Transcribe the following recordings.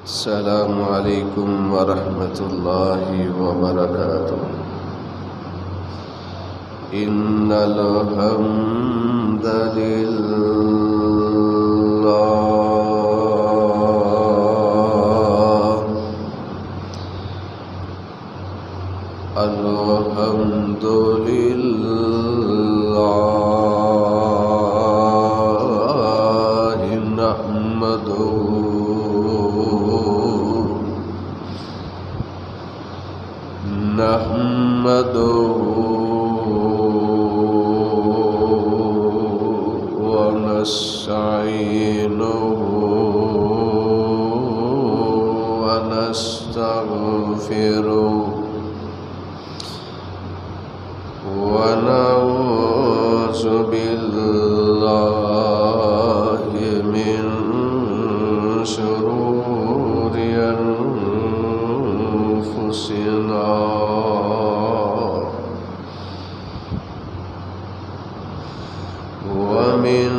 السلام عليكم ورحمة الله وبركاته. إن الحمد لله الحمد لله نحمده ونستعينه ونستغفره ونعوذ بالله من شرور أنفسنا ومن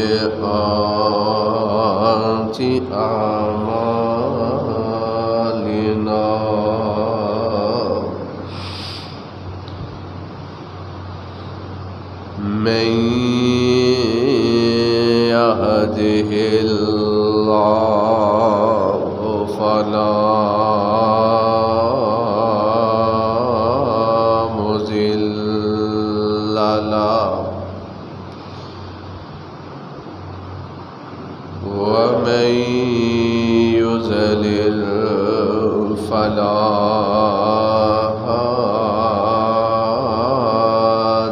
سيئات أعمالنا من يهده الله فلا مضل له ومن يضلل فلا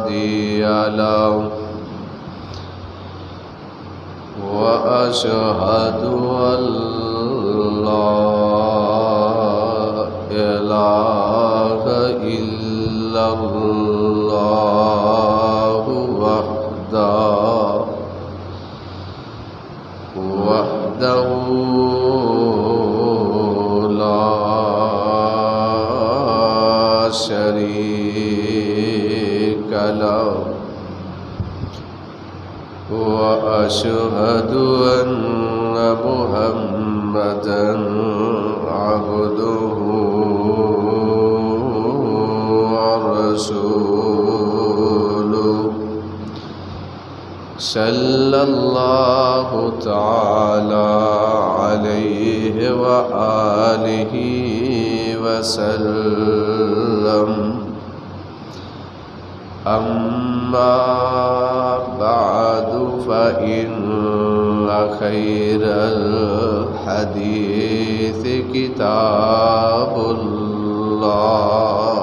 هادي له وأشهد أن لا إله إلا الله وحده لا شريك له وأشهد أن محمدًا عبده ورسوله صلى الله تعالى عليه وآله وسلم. أما بعد فإن خير الحديث كتاب الله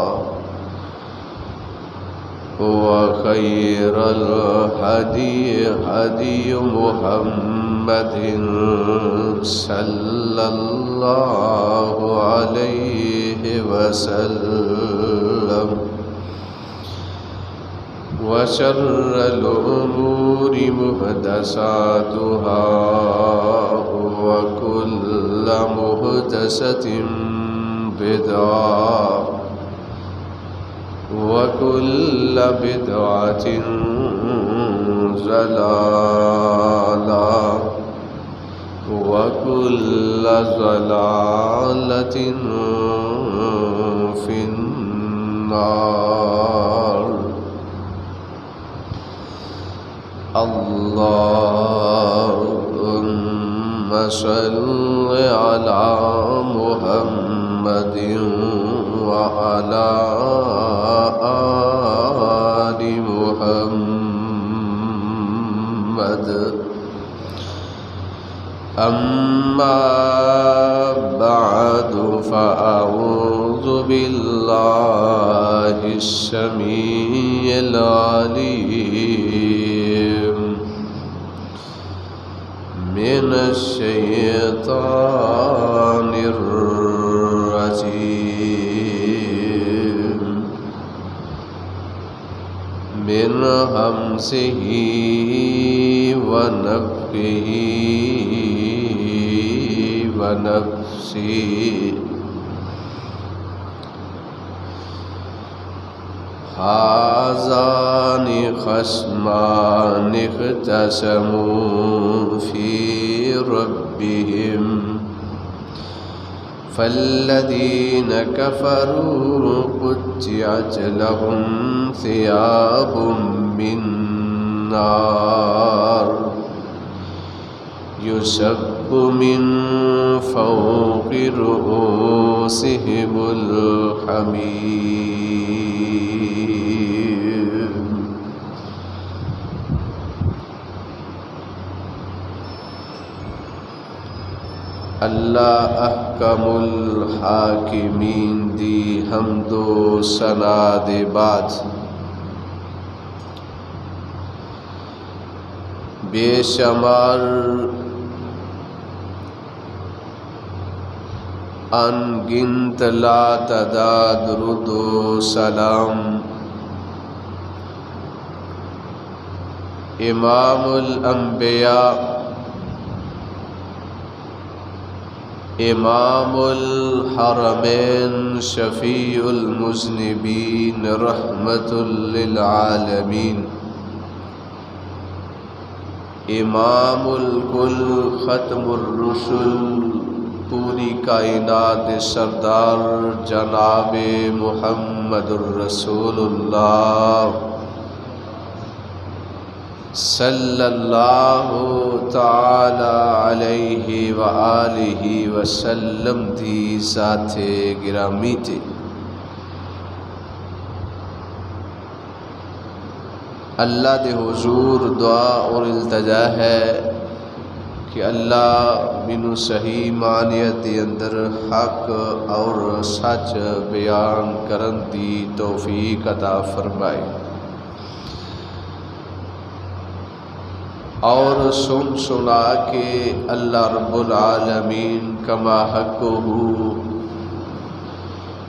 وخير الهدي هدي محمد صلى الله عليه وسلم وشر الأمور محدثاتها وكل محدثة بدعة وكل بدعة ضلالة وكل ضلالة في النار. اللهم صل على محمد وعلى آل محمد. أما بعد فأعوذ بالله السميع العليم من الشيطان الرجيم من همزه ونفخه ونفسه. هذان خصمان اختصموا في ربهم فالذين كفروا قطعت لهم ثياب من نار يصب من فوق رؤوسهم الحميم. اللہ احکم الحاکمین دی حمد و ثنا دے بعد بے شمار ان گنت لا تعداد درود و سلام امام الانبیاء امام الحرمین شفیع المذنبین رحمت للعالمین امام الکل ختم الرسل پوری کائنات سردار جناب محمد الرسول اللہ صلی اللہ تعالی علیہ وآلہ وسلم دی ذات گرامی تے اللہ دے حضور دعا اور التجا ہے کہ اللہ مینوں صحیح معنیت دے اندر حق اور سچ بیان کرن دی توفیق عطا فرمائے اور سن سنا کے اللہ رب العالمین کما حقہ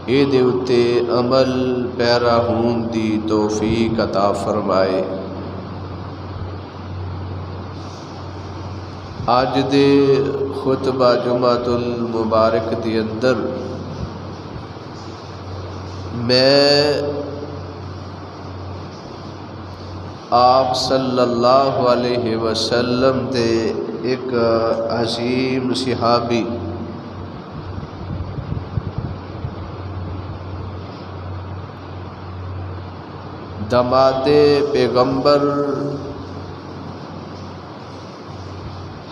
اے دے اتے عمل پیرا ہون دی توفیق عطا فرمائے۔ آج دے خطبہ جمعۃ المبارک دے اندر میں آپ صلی اللہ علیہ وسلم دے ایک عظیم صحابی داماد پیغمبر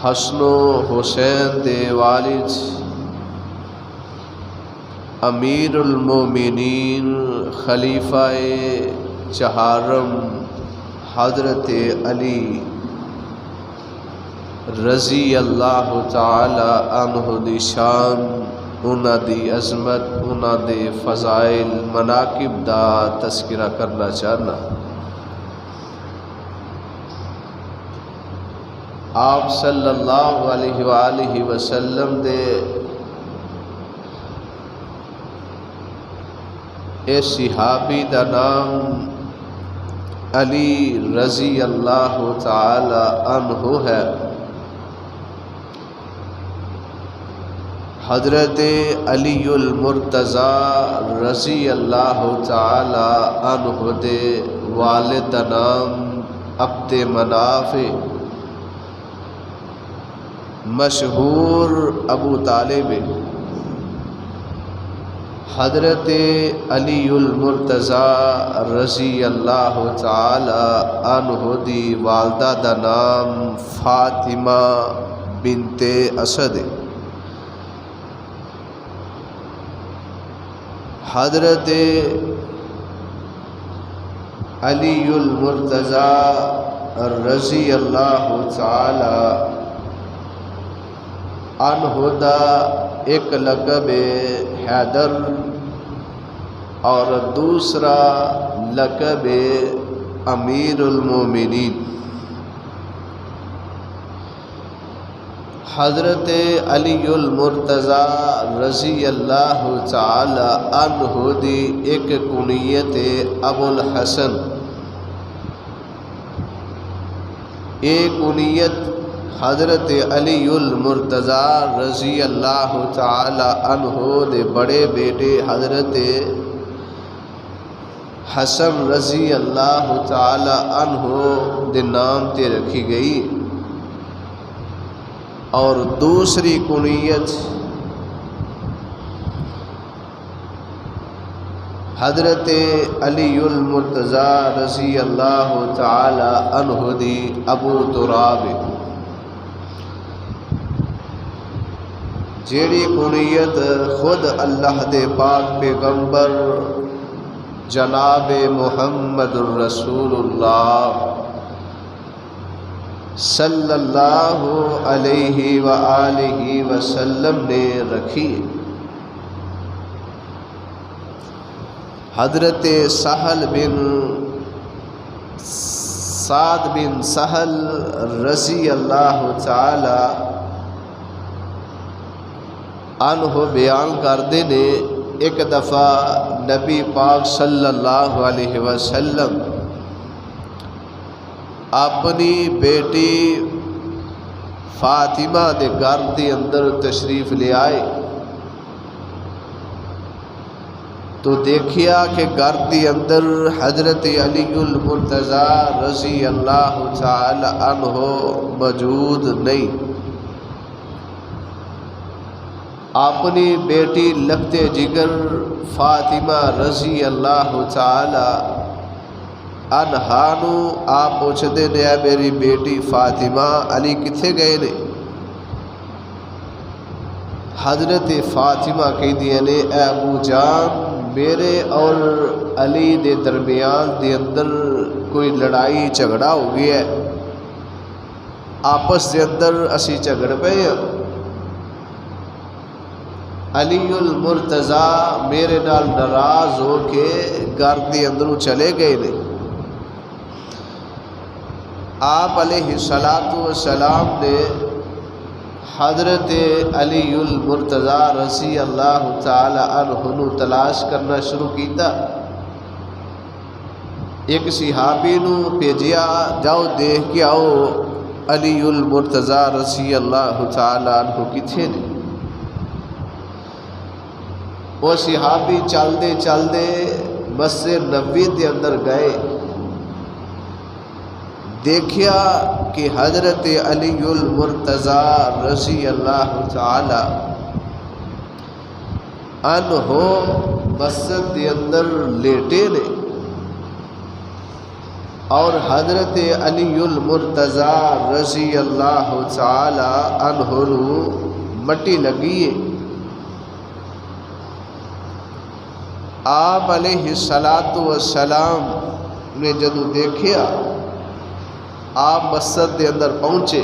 حسن و حسین دے والد امیر المومنین خلیفہ چہارم حضرت علی رضی اللہ تعالی عنہ دی شان انہاں دی عظمت انہاں دے فضائل مناقب دا تذکرہ کرنا چاہنا۔ آپ صلی اللہ علیہ وآلہ وسلم دے اے صحابی دا نام علی رضی اللہ تعالی عنہ ہے۔ حضرت علی المرتضی رضی اللہ تعالی عنہ دے والد نام عبد مناف مشہور ابو طالب۔ حضرت علی المرتضی رضی اللہ تعالی عنہ دی والدہ دا نام فاطمہ بنت اسد۔ حضرت علی المرتضی رضی اللہ تعالی عنہ دا ایک لقب حیدر اور دوسرا لقب امیر المومنین۔ حضرت علی المرتضی رضی اللہ تعالی عنہ دی ایک کنیت ابو الحسن، ایک کنیت حضرت علی المرتضی رضی اللہ تعالی عنہ دے بڑے بیٹے حضرت حسن رضی اللہ تعالی عنہ دے نام تے رکھی گئی، اور دوسری کنیت حضرت علی المرتضی رضی اللہ تعالی عنہ دی ابو تراب، جیڑی کنیت خود اللہ دے پاک پیغمبر جناب محمد الرسول اللہ صلی اللہ علیہ وآلہ وسلم نے رکھی۔ حضرت سہل بن سعد بن سہل رضی اللہ تعالی عنہ بیان کردے نے، ایک دفعہ نبی پاک صلی اللہ علیہ وسلم اپنی بیٹی فاطمہ دے گھر دے اندر تشریف لے آئے تو دیکھیا کہ گھر دے اندر حضرت علی المرتضی رضی اللہ تعالی عنہ موجود نہیں۔ اپنی بیٹی لگتے جگر فاطمہ رضی اللہ تعالی عنہا نو آپ پوچھتے نے، اے میری بیٹی فاطمہ علی کتھے گئے نے؟ حضرت فاطمہ کہہ دیا نے، اے ابو جان میرے اور علی دے درمیان دے اندر کوئی لڑائی جھگڑا ہو گیا ہے، آپس دے اندر اسی جھگڑ پے ہیں، علی المرتضی میرے نال ناراض ہو کے گھر دے اندروں چلے گئے نے۔ آپ علیہ السلام نے حضرت علی المرتضی رضی اللہ تعالی عنہ نو تلاش کرنا شروع کیتا، ایک صحابی نو بھیجیا، جاؤ دیکھ کے آؤ علی المرتضی رضی اللہ تعالی عنہ کتھے نے۔ وہ صحابی چلدے چلدے مسجد نبوی دے اندر گئے، دیکھیا کہ حضرت علی المرتضی رضی اللہ تعالی عنہ مسجد دے اندر لیٹے نے، اور حضرت علی المرتضی رضی اللہ تعالی عنہ نو مٹی لگی ہے۔ آپ علیہ السلام نے جدو دیکھیا، آپ مسجد دے اندر پہنچے،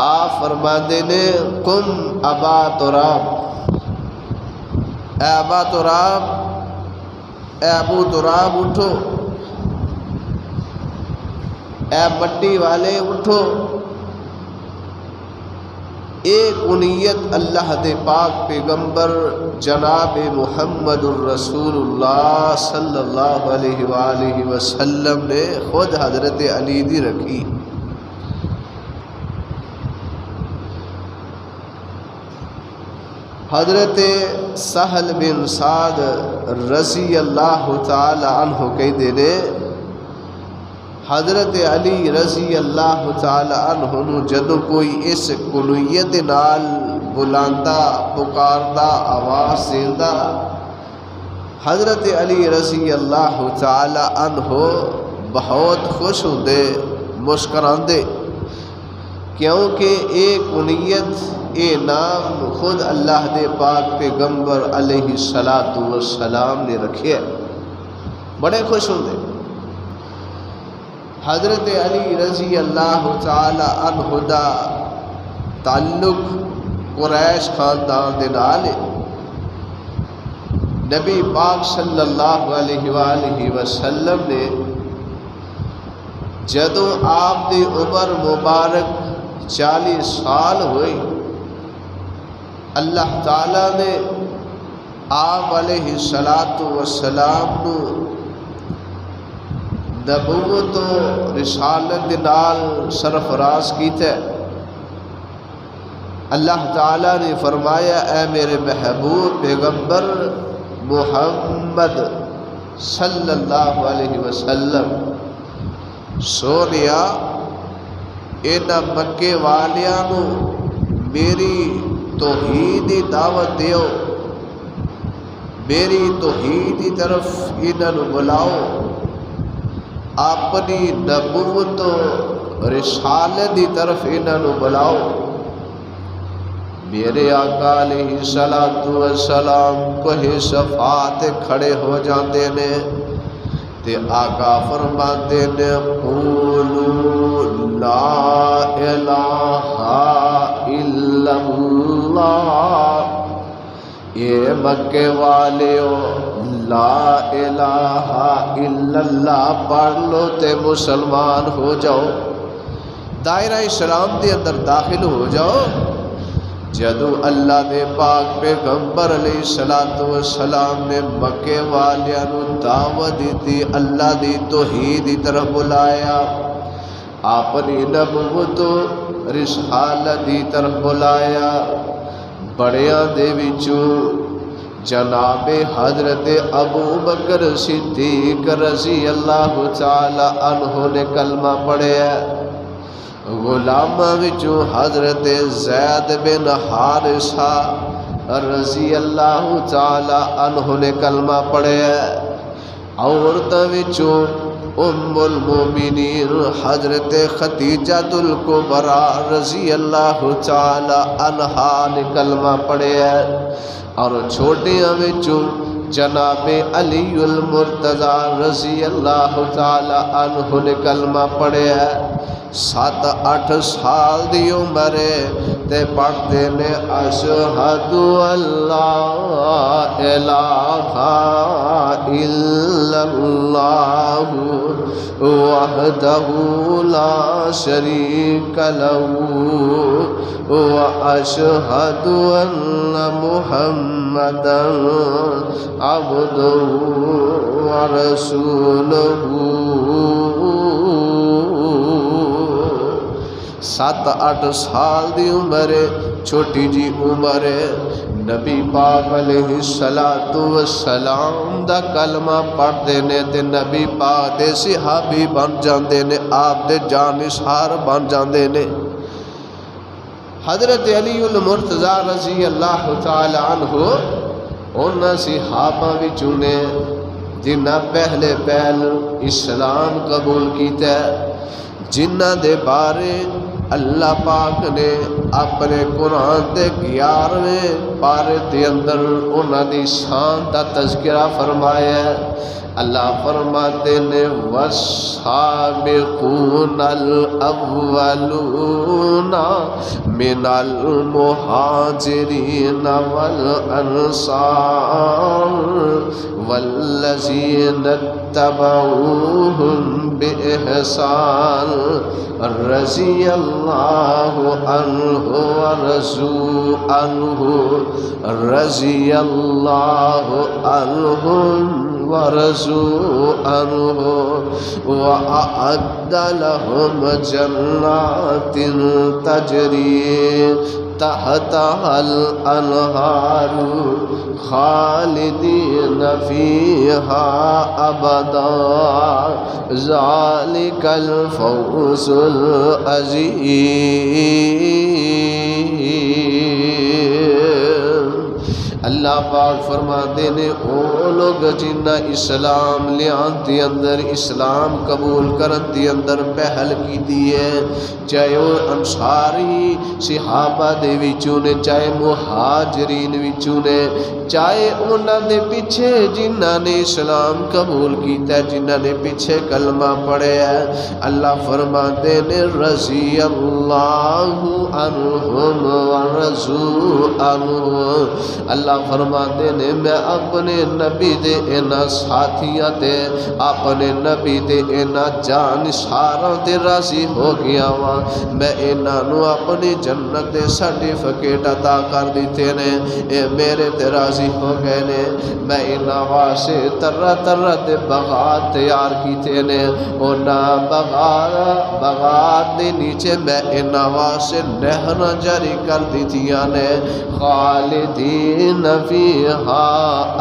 آپ فرماندے نے، قم ابا تراب، اے ابا تراب، اے ابو تراب اٹھو، اے مٹی والے اٹھو۔ ایک کنیت اللہ دے پاک پیغمبر جناب محمد الرسول اللہ صلی اللہ علیہ وآلہ وسلم نے خود حضرت علی دی رکھی۔ حضرت سہل بن سعد رضی اللہ تعالی عنہ کہتے نے، حضرت علی رضی اللہ تعالی عنہ نو جدو کوئی اس کنیت نال بلاندا پکاردا آواز دیندا، حضرت علی رضی اللہ تعالی عنہ بہت خوش ہوندے، مسکراندے، کیونکہ اے کنیت اے نام خود اللہ دے پاک پیغمبر علیہ السلام نے رکھے، بڑے خوش ہوندے۔ حضرت علی رضی اللہ تعالی عنہ دا تعلق قریش خاندان دے نال ہے۔ نبی پاک صلی اللہ علیہ وآلہ وسلم نے جدو آپ دی عمر مبارک 40 سال ہوئی، اللہ تعالیٰ نے آپ علیہ السلام نو نبوت و رسالت نال سرفراز کیتا ہے۔ اللہ تعالیٰ نے فرمایا، اے میرے محبوب پیغمبر محمد صلی اللہ علیہ وسلم سونیا انہاں مکے والیاں نو میری توحید دی دعوت دیو، میری توحید کی طرف انہاں نو بلاؤ، اپنی نبوت و رسالت کی طرف انہاں نو بلاؤ۔ میرے آقا علیہ الصلوۃ والسلام کوہ صفا تے کھڑے ہو جاندے نے تے آقا فرماندے نے قولوا لا الہ الا اللہ، یہ مکے والیو لا الہ الا اللہ پڑھ لو تے مسلمان ہو جاؤ، دائرہ اسلام دے اندر داخل ہو جاؤ۔ جدو اللہ دے پاک پیغمبر علیہ الصلوۃ والسلام نے مکے والیاں نو دعوت دیتی، اللہ دی توحید دی طرف بلایا، اپنی نبوت رسالت دی طرف بلایا، بڑیاں دے وچوں جناب حضرت ابو بکر صدیق رضی اللہ تعالی عنہ نے کلمہ پڑھیا، غلاماں وچوں حضرت زید بن حارثہ رضی اللہ تعالی عنہ نے کلمہ پڑھیا، عورتاں وچوں ام المومنین حضرت خدیجہ الکبریٰ رضی اللہ تعالی عنہا نے کلمہ پڑھیا، اور چھوٹیاں وچوں جناب علی المرتضیٰ رضی اللہ تعالی عنہ نے کلمہ پڑھیا۔ 7-8 سال دی عمر تے پڑھتے نے اشہد اللہ الہ الا اللہ وحدہ لا شریک لہ واشہد ان محمدا عبدہ ورسولہ۔ 7-8 سال دی عمر، چھوٹی جی عمر، نبی پاک علیہ الصلوۃ والسلام دا کلمہ پڑھتے نے تے نبی پاک دے صحابی بن جاندے نے، آپ دے جانثار بن جاندے نے۔ حضرت علی المرتضیٰ رضی اللہ تعالی عنہ انہاں صحابہ وچوں نے جنہاں پہلے پہل اسلام قبول کیتا ہے، جنہاں دے بارے اللہ پاک نے اپنے قرآن دے 11ویں پارے دے اندر انہاں دی شان دا تذکرہ فرمایا ہے۔ اللہ فرماتے نے والسابقون الاولون من المہاجرین والانصار والذین اتبعوهم بإحسان رضی اللہ عنہ ورضوا عنہ رضی اللہ عنہم ورضوا عنہ وأعد لهم جنات تجری تحتها الأنهار خالدین فیہا ابدا ذالک الفوز العظیم۔ اللہ پاک فرماتے نے او لوگ جنہ اسلام لیان دی اندر، اسلام قبول کرن دی اندر پہل کی دیئے، چاہے وہ انصاری صحابہ دے وچوں نے، چاہے مہاجرین وچوں نے، چاہے انہاں دے پیچھے جنہ نے اسلام قبول کیتا ہے، جنہ نے پیچھے کلمہ پڑھے ہے، اللہ فرماتے نے رضی اللہ عنہم ورضوا عنہ۔ اللہ فرماتے نے میں اپنے نبی دے انہاں ساتھیاں تے، اپنے نبی دے انہاں جانثاراں تے راضی ہو گیا وا، میں انہاں نو اپنی جنت دے سرٹیفکیٹ عطا کر دیتے نے، اے میرے تے راضی ہو گئے نے۔ میں انہاں واسطے طرح طرح دے باغات تیار کیتے نے، انہاں باغات دے نیچے میں انہاں واسطے نہراں جاری کر دیتیاں نے، خالدین فیہا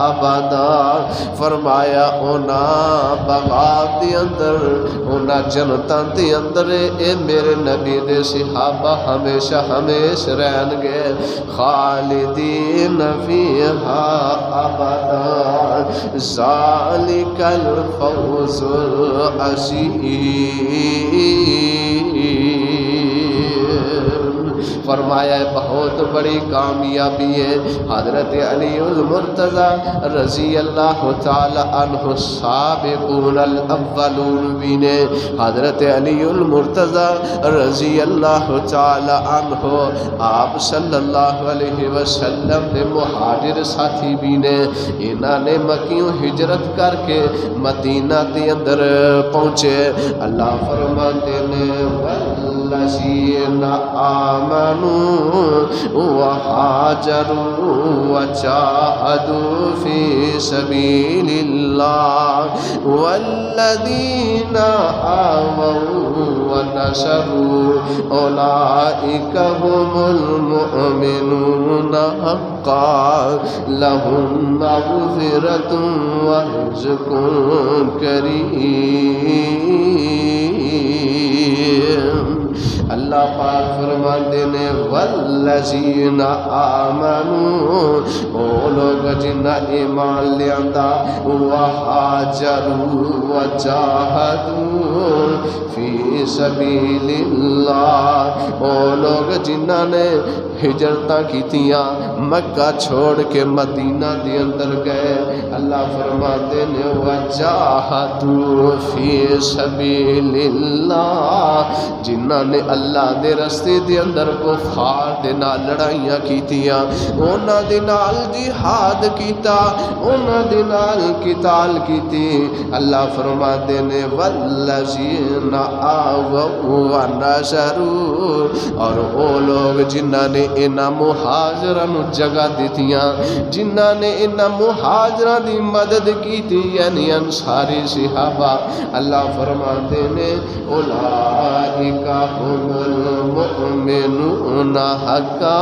ابدا، فرمایا اونا باغات دی اندر اونا جنتاں دی اندر اے میرے نبی دے صحابہ ہمیشہ ہمیشہ رہن گے، خالدین فیہا ابدا ذالک الفوز العظیم۔ فرمایا بہت بڑی کامیابی ہے۔ حضرت علی المرتضی رضی اللہ تعالی عنہ سابقون الاولون بھی نے، حضرت علی المرتضی رضی اللہ تعالی عنہ آپ صلی اللہ علیہ وسلم دے مہاجر ساتھی بھی نے، انہاں نے مکیوں ہجرت کر کے مدینہ دے اندر پہنچے۔ اللہ فرماتے نے والذین آمنوا وہاجروا وجاہدوا فی سبیل اللہ والذین آووا ونصروا اولئک هم المؤمنون حقا لهم مغفرۃ ورزق کریم۔ اللہ پاک فرماتے نے والذین آمنوا، وہ لوگ جنہاں ایمان لیاندا، وہاجروا وجاہدوا فی سبیل اللہ، وہ لوگ جنہاں نے ہجرتاں کیتیاں مکہ چھوڑ کے مدینہ دے اندر گئے، اللہ فرماتے نے وجاہدوا فی سبیل اللہ، جنہاں نے اللہ دے رستے دے اندر کفار دے نال لڑائیاں کیتیاں، انہاں دے نال جہاد کیتا، انہاں دے نال قتال کیتی، اللہ فرماتے نے والذین آووا ونصروا، اور وہ لوگ جنہاں نے انہاں مہاجراں نو جگہ دتیاں، جنہاں نے انہاں مہاجراں دی مدد کیتی، یعنی انصاری صحابہ، اللہ فرماتے نے اولئک هم المؤمنون حقا،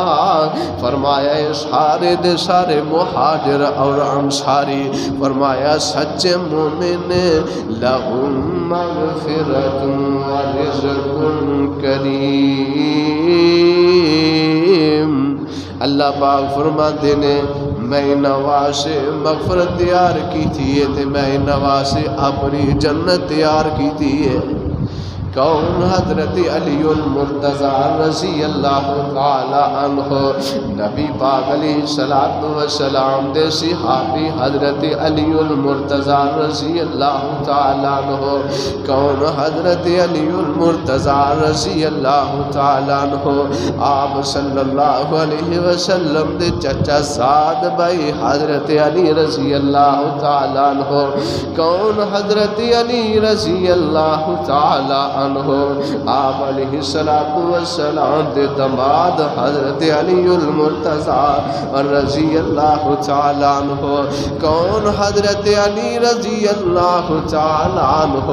فرمایا سارے دے سارے مہاجر اور انصاری، فرمایا سچے مومن لہم مغفرۃ ورزق کریم۔ اللہ پاک فرماتے نے میں انہاں واسطے مغفرت تیار کی تھی تے میں انہاں واسطے اپنی جنت تیار کی تھی ہے۔ کون؟ حضرت علی المرتضی رضی اللہ تعالی عنہ، نبی پاک علیہ السلام دے صحابی حضرت علی المرتضی رضی اللہ تعالی عنہ۔ کون؟ حضرت علی المرتضی رضی اللہ تعالی عنہ، آپ صلی اللہ علیہ وسلم دے چچا زاد بھائی حضرت علی رضی اللہ تعالی عنہ۔ کون؟ حضرت علی رضی اللہ تعالی عنہ، آپ علیہ السلام دے دماد حضرت علی المرتضی رضی اللہ تعالی عنہ۔ کون؟ حضرت علی رضی اللہ تعالی عنہ،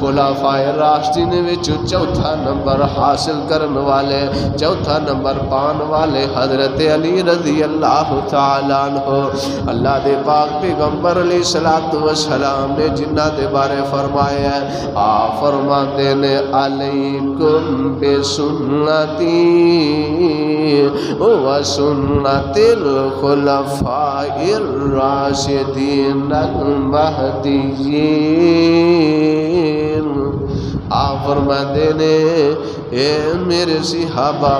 خلفائے راشدین وچ چوتھا نمبر حاصل کرن والے، چوتھا نمبر پان والے حضرت علی رضی اللہ تعالی عنہ۔ اللہ دے پاک پیغمبر علیہ السلام نے جنہ دے بارے فرمایا ہے، آپ فرماتے نے علیکم بسنتی و سنت الخلفاء الراشدین المہدیین۔ آپ فرماتے نے اے میرے صحابہ،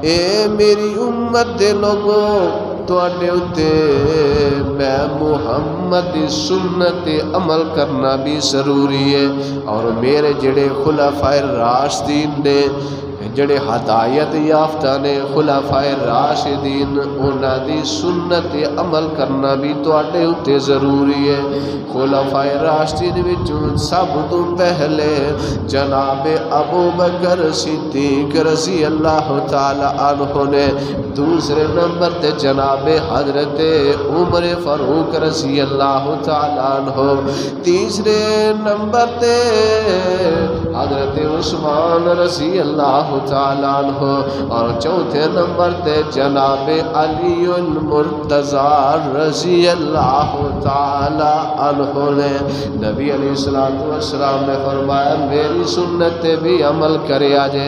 اے میری امت دے لوگوں، تواڈے اُتے میں محمد دی سنت عمل کرنا بھی ضروری ہے، اور میرے جڑے خلفائے راشدین نے، جڑے ہدایت یافتہ نے خلفائے راشدین، انہاں دی سنت عمل کرنا بھی تواڈے اُتے ضروری ہے۔ خلفائے راشدین وچوں سب تو پہلے جناب ابو بکر صدیق رضی اللہ تعالی عنہ نے، دوسرے نمبر تے جناب حضرت عمر فاروق رضی اللہ تعالی عنہ، تیسرے نمبر تے حضرت عثمان رضی اللہ تعالیٰ عنہ، اور چوتھے نمبر تے جناب علی المرتضی رضی اللہ تعالیٰ عنہ نے نبی علیہ السلام نے فرمایا میری سنت بھی عمل کرے آجے،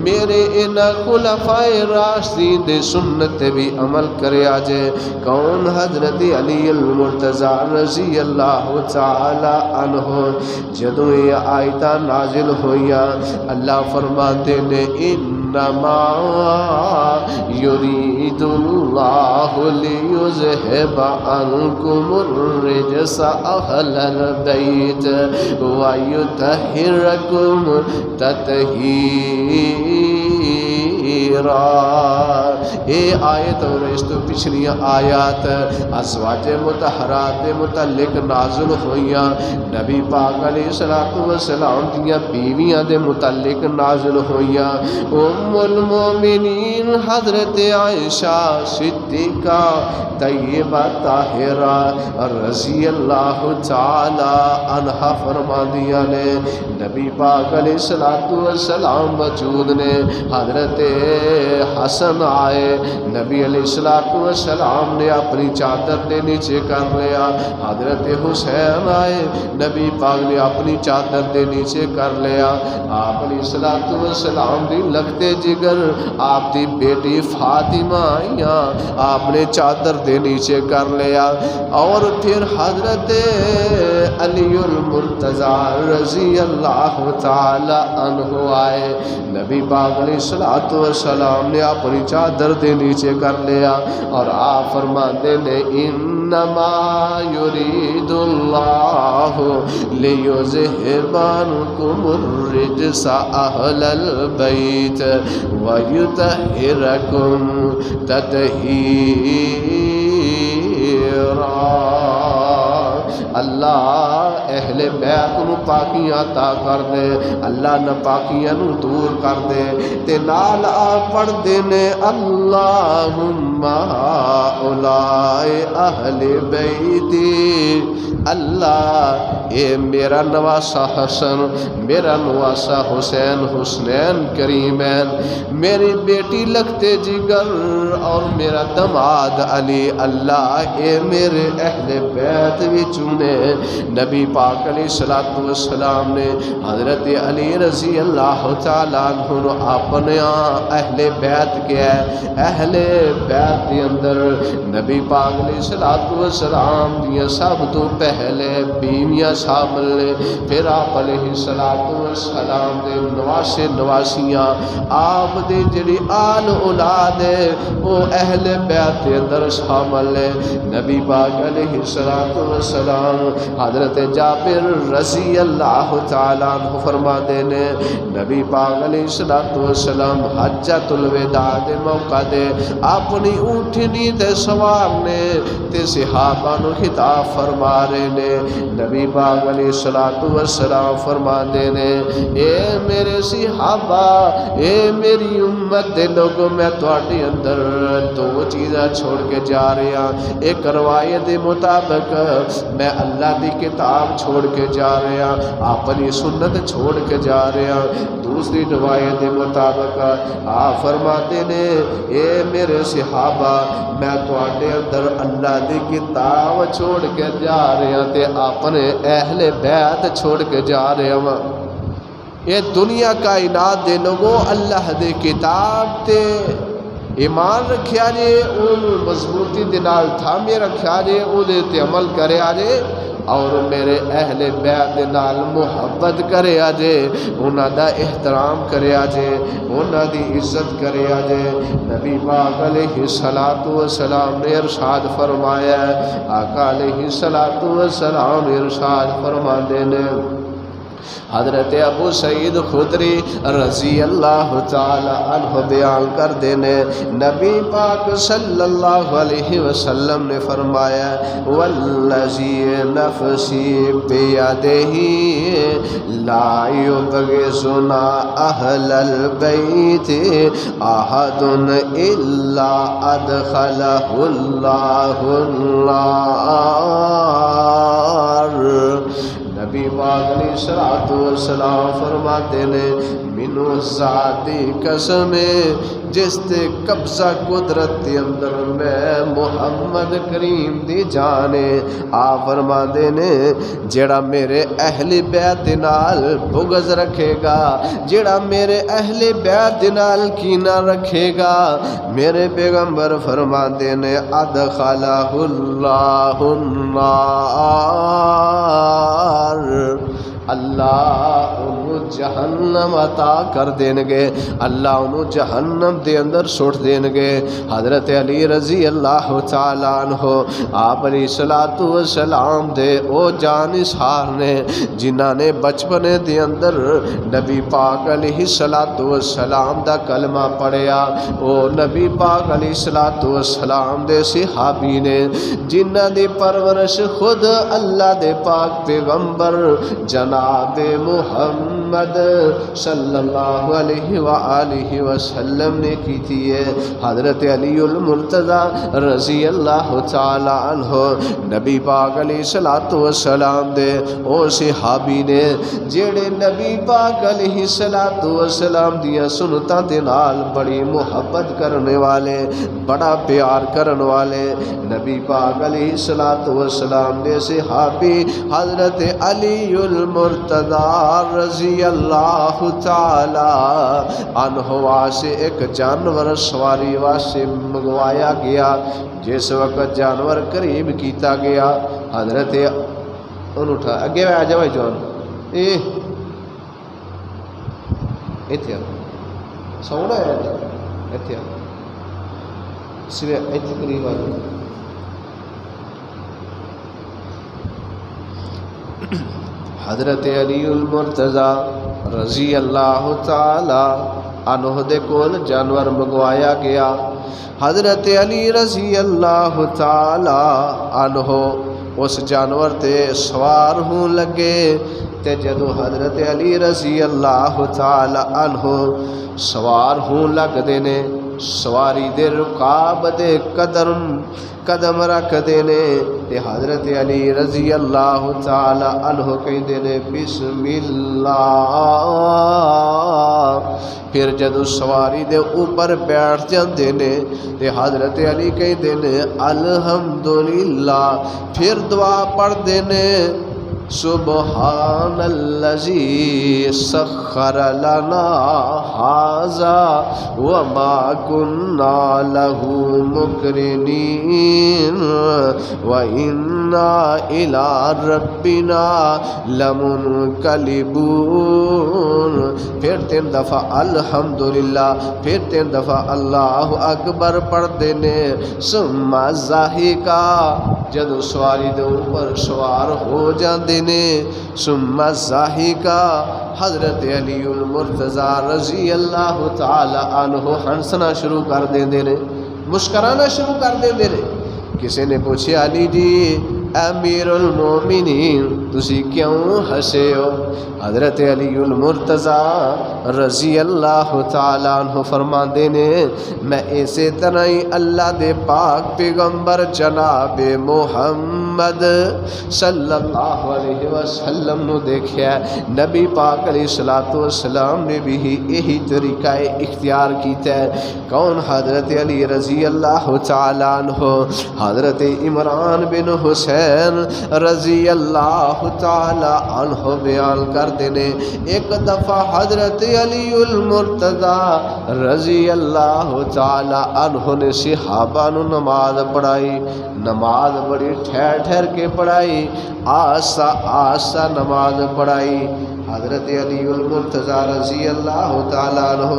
میرے ان خلفائے راشدین دے سنت بھی عمل کرے آجے۔ کون؟ حضرت علی المرتضی رضی اللہ تعالی عنہ۔ جدوں یہ آیتاں نازل ہوئیاں اللہ فرماتے نے انما یرید اللہ لیذہب عنکم الرجس اہل البیت ویطہرکم تطہیرا۔ اے آیت اور اس تو پچھلی آیات ازواج مطہرات متعلق نازل ہوئیاں، نبی پاک علیہ السلام دیاں بیویاں دے متعلق نازل ہوئیاں۔ ام المومنین حضرت عائشہ صدیقہ طیبہ طاہرہ رضی اللہ تعالی عنہا فرماندیاں نے نبی پاک علیہ السلام وجود نے حضرت حسن آئے، نبی علیہ السلام نے اپنی چادر دے نیچے کر لیا، حضرت حسین آئے، نبی پاک نے اپنی چادر دے نیچے کر لیا، آپ علیہ السلام دی لگتے جگر آپ دی بیٹی فاطمہ آئیاں، آپ نے چادر دے نیچے کر لیا، اور پھر حضرت علی المرتضی رضی اللہ تعالی عنہ آئے، نبی پاک علیہ السلام نے اپنی چادر دے نیچے کر لیا، اور آپ فرماتے نے انما یرید اللہ لیذہب عنکم الرجس اہل البیت ویطہرکم تطہیرا۔ اللہ اہل بیت نو پاکیاں عطا کر دے، اللہ ناپاکیاں نو دور کر دے، تے نال آ پڑھ دے نے اللہم اولائے اہل بیتی۔ اللہ اے میرا نواسا حسن، میرا نواسا حسین، حسنین کریمین، میری بیٹی لگتے جگر اور میرا دماد علی، اللہ اے میرے اہل بیت وچوں نے۔ نبی پاک علیہ السلام نے حضرت علی رضی اللہ تعالیٰ عنہ اپنے اہل بیت کیا ہے، اہل بیت کے اندر نبی پاک علیہ السلام دیا سب تو پہلے بیویاں شامل نے، پھر آپ علیہ السلام دے نواسے نواسیاں، آپ دے جڑی آل اولاد ہے وہ اہل بیت کے اندر شامل ہے۔ نبی پاک علیہ السلام حضرت جابر رضی اللہ تعالیٰ عنہ فرما دینے نبی پاک علیہ السلام حجۃ الوداع دے موقع دے اپنی اونٹنی تے سوارنے تے صحابہ نو خطاب فرما رہے نے۔ نبی پاک علیہ السلام فرما دینے اے میرے صحابہ، اے میری امت دے لوگوں، میں تواڈے اندر دو چیزاں چھوڑ کے جا رہا۔ ایک روایت دے مطابق میں اللہ دی کتاب چھوڑ کے جا رہا، اپنی سنت چھوڑ کے جا رہا۔ دوسری روایت دے مطابق آپ فرماتے نے اے میرے صحابہ، میں تواڈے اندر اللہ دی کتاب چھوڑ کے جا رہا تے اپنے اہل بیت چھوڑ کے جا رہا ہاں۔ یہ دنیا کائنات دے لوگوں اللہ دی کتاب تے ایمان رکھیا جے، اون مضبوطی دے نال تھامے رکھیا جے، او دے تے عمل کریا جے، اور میرے اہل بیت دے نال محبت کریا جے، انہاں دا احترام کریا جے، انہاں دی عزت کریا جے۔ نبی پاک علیہ السلام نے ارشاد فرمایا ہے، آقا علیہ السلام ارشاد فرما دینے حضرت ابو سعید خدری رضی اللہ تعالی عنہ بیان کر دینے نبی پاک صلی اللہ علیہ وسلم نے فرمایا والذی نفسی بیدہ لا یبغضنا اہل البیت احد الا ادخلہ اللہ النار۔ نبی پاک علیہ السلام فرماتے نے مینوں ذات دی قسم جس تے قبضہ قدرت دے اندر میں محمد کریم دی جان آپ فرماندے نے جیڑا میرے اہل بیت دے نال بغض رکھے گا، جیڑا میرے اہل بیت دے نال کینہ رکھے گا، میرے پیغمبر فرماندے نے ادخلہ اللہ النار، اللہ انہوں جہنم عطا کر دین گے، اللہ انہوں جہنم دے اندر سٹ دین گے۔ حضرت علی رضی اللہ تعالیٰ عنہ آپ علیہ السلام دے او جانثار نے جنہاں نے بچپنے دے اندر نبی پاک علیہ السلام دا کلمہ پڑھیا، او نبی پاک علیہ السلام دے صحابی نے جنہاں دی پرورش خود اللہ دے پاک پیغمبر جناب محمد صلی اللہ علیہ وآلہ وسلم نے کی تھی ہے۔ حضرت علی المرتضی رضی اللہ تعالی عنہ نبی پاک علیہ السلام دے او صحابی نے جیڑے نبی پاک علیہ السلام دیا سنتاں دے نال بڑی محبت کرنے والے، بڑا پیار کرنے والے نبی پاک علیہ السلام دے صحابی حضرت علی المرتضی رضی اللہ تعالی عنہ واسے ایک جانور سواری واسے منگوایا گیا۔ جس وقت جانور قریب کیتا گیا حضرت انہوں اٹھا اگے آ جائے جان ایتھے سونا ہے ایتھے سوے ایتھے قریب آ جائے۔ حضرت علی المرتضی رضی اللہ تعالی عنہ دے کول جانور منگوایا گیا۔ حضرت علی رضی اللہ تعالی عنہ اس جانور تے سوار ہوں لگے تے جدو حضرت علی رضی اللہ تعالی عنہ سوار ہوں لگ دینے سواری دے رکاب دے قدم رکھ دینے تے حضرت علی رضی اللہ تعالی عنہ کہیں دینے بسم اللہ، پھر جدو سواری دے اوپر بیٹھ جاندے نے تے حضرت علی کہیں دینے الحمدللہ، پھر دعا پڑھ دینے سبحان الذی سخر لنا ھذا وما كنا له مقرنین وإنا إلی ربنا لمنقلبون۔ پھر 3 دفعہ الحمدللہ، پھر 3 دفعہ اللہ اکبر پڑھ دینے۔ ثم ضحکا، جدو سواری دے اوپر سوار ہو جاندے نے ثم ضحکا، حضرت علی المرتضی رضی اللہ تعالی عنہ ہنسنا شروع کر دیندے نے، مسکرانا شروع کر دیندے نے۔ کسی نے پوچھا علی جی امیر المومنین تسی کیوں ہسے ہو؟ حضرت علی المرتضی رضی اللہ تعالیٰ عنہ فرماندے نے میں اسی طرح ہی اللہ دے پاک پیغمبر جناب محمد صلی اللہ علیہ وسلم نو دیکھیا ہے۔ نبی پاک علیہ السلام نے بھی یہی طریقہ اختیار کیتا ہے۔ کون؟ حضرت علی رضی اللہ تعالیٰ عنہ۔ حضرت عمران بن حسین رضی اللہ تعالی عنہ بیان کر دینے ایک دفعہ حضرت علی المرتضی رضی اللہ تعالی عنہ نے صحابہ نو نماز پڑھائی، نماز بڑی ٹھہر ٹھہر کے پڑھائی، آسا آسا نماز پڑھائی۔ حضرت علی المرتضی رضی اللہ تعالی عنہ